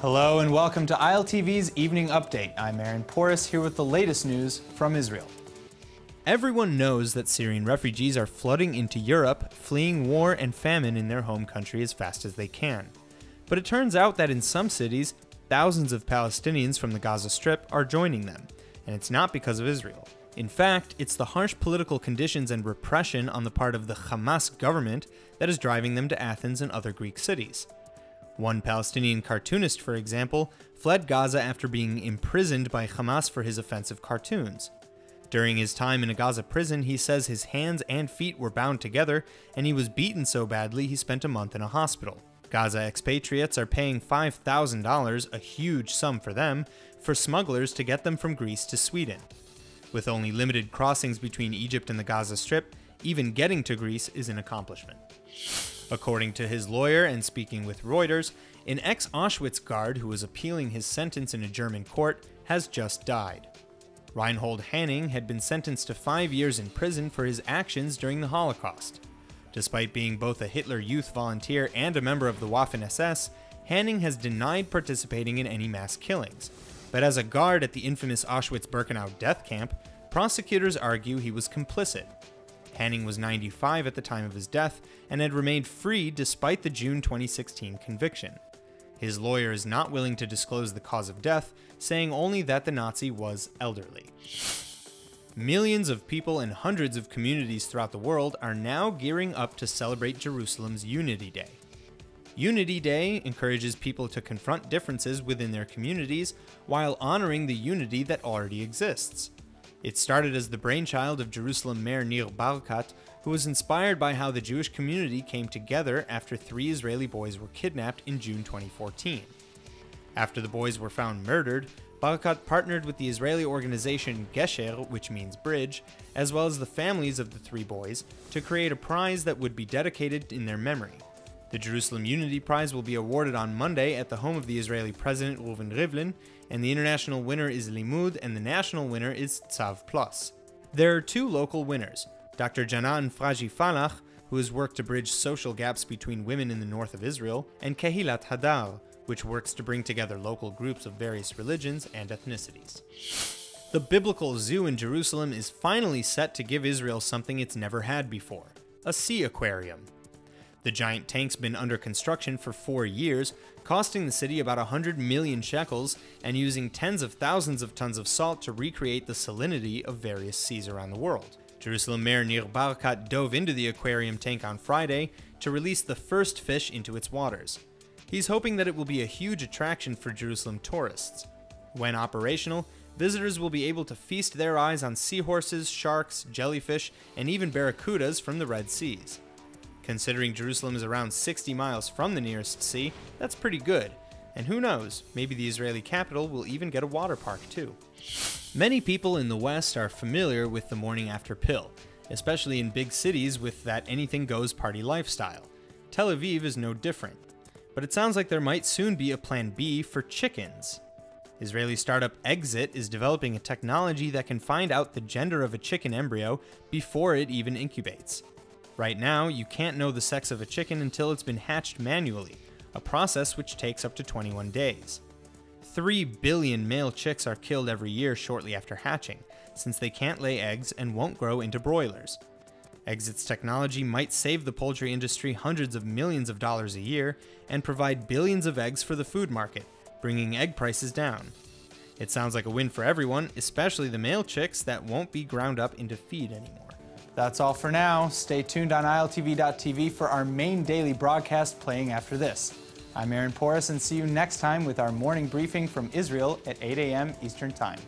Hello and welcome to ILTV's Evening Update. I'm Aaron Porras here with the latest news from Israel. Everyone knows that Syrian refugees are flooding into Europe, fleeing war and famine in their home country as fast as they can. But it turns out that in some cities, thousands of Palestinians from the Gaza Strip are joining them, and it's not because of Israel. In fact, it's the harsh political conditions and repression on the part of the Hamas government that is driving them to Athens and other Greek cities. One Palestinian cartoonist, for example, fled Gaza after being imprisoned by Hamas for his offensive cartoons. During his time in a Gaza prison, he says his hands and feet were bound together, and he was beaten so badly he spent a month in a hospital. Gaza expatriates are paying $5,000, a huge sum for them, for smugglers to get them from Greece to Sweden. With only limited crossings between Egypt and the Gaza Strip, even getting to Greece is an accomplishment. According to his lawyer and speaking with Reuters, an ex-Auschwitz guard who was appealing his sentence in a German court has just died. Reinhold Hanning had been sentenced to 5 years in prison for his actions during the Holocaust. Despite being both a Hitler Youth volunteer and a member of the Waffen-SS, Hanning has denied participating in any mass killings. But as a guard at the infamous Auschwitz-Birkenau death camp, prosecutors argue he was complicit. Hanning was 95 at the time of his death and had remained free despite the June 2016 conviction. His lawyer is not willing to disclose the cause of death, saying only that the Nazi was elderly. Millions of people in hundreds of communities throughout the world are now gearing up to celebrate Jerusalem's Unity Day. Unity Day encourages people to confront differences within their communities while honoring the unity that already exists. It started as the brainchild of Jerusalem Mayor Nir Barkat, who was inspired by how the Jewish community came together after 3 Israeli boys were kidnapped in June 2014. After the boys were found murdered, Barkat partnered with the Israeli organization Gesher, which means bridge, as well as the families of the 3 boys, to create a prize that would be dedicated in their memory. The Jerusalem Unity Prize will be awarded on Monday at the home of the Israeli President Reuven Rivlin, and the international winner is Limud and the national winner is Tzav Plus. There are 2 local winners, Dr. Janan Fraji Falach, who has worked to bridge social gaps between women in the north of Israel, and Kehilat Hadar, which works to bring together local groups of various religions and ethnicities. The biblical zoo in Jerusalem is finally set to give Israel something it's never had before, a sea aquarium. The giant tank's been under construction for 4 years, costing the city about 100 million shekels and using tens of thousands of tons of salt to recreate the salinity of various seas around the world. Jerusalem Mayor Nir Barkat dove into the aquarium tank on Friday to release the first fish into its waters. He's hoping that it will be a huge attraction for Jerusalem tourists. When operational, visitors will be able to feast their eyes on seahorses, sharks, jellyfish, and even barracudas from the Red Seas. Considering Jerusalem is around 60 miles from the nearest sea, that's pretty good. And who knows, maybe the Israeli capital will even get a water park too. Many people in the West are familiar with the morning after pill, especially in big cities with that anything-goes party lifestyle. Tel Aviv is no different. But it sounds like there might soon be a plan B for chickens. Israeli startup Exit is developing a technology that can find out the gender of a chicken embryo before it even incubates. Right now, you can't know the sex of a chicken until it's been hatched manually, a process which takes up to 21 days. 3 billion male chicks are killed every year shortly after hatching, since they can't lay eggs and won't grow into broilers. Exit's technology might save the poultry industry hundreds of millions of dollars a year and provide billions of eggs for the food market, bringing egg prices down. It sounds like a win for everyone, especially the male chicks that won't be ground up into feed anymore. That's all for now. Stay tuned on ILTV.tv for our main daily broadcast playing after this. I'm Aaron Porras and see you next time with our morning briefing from Israel at 8 a.m. Eastern Time.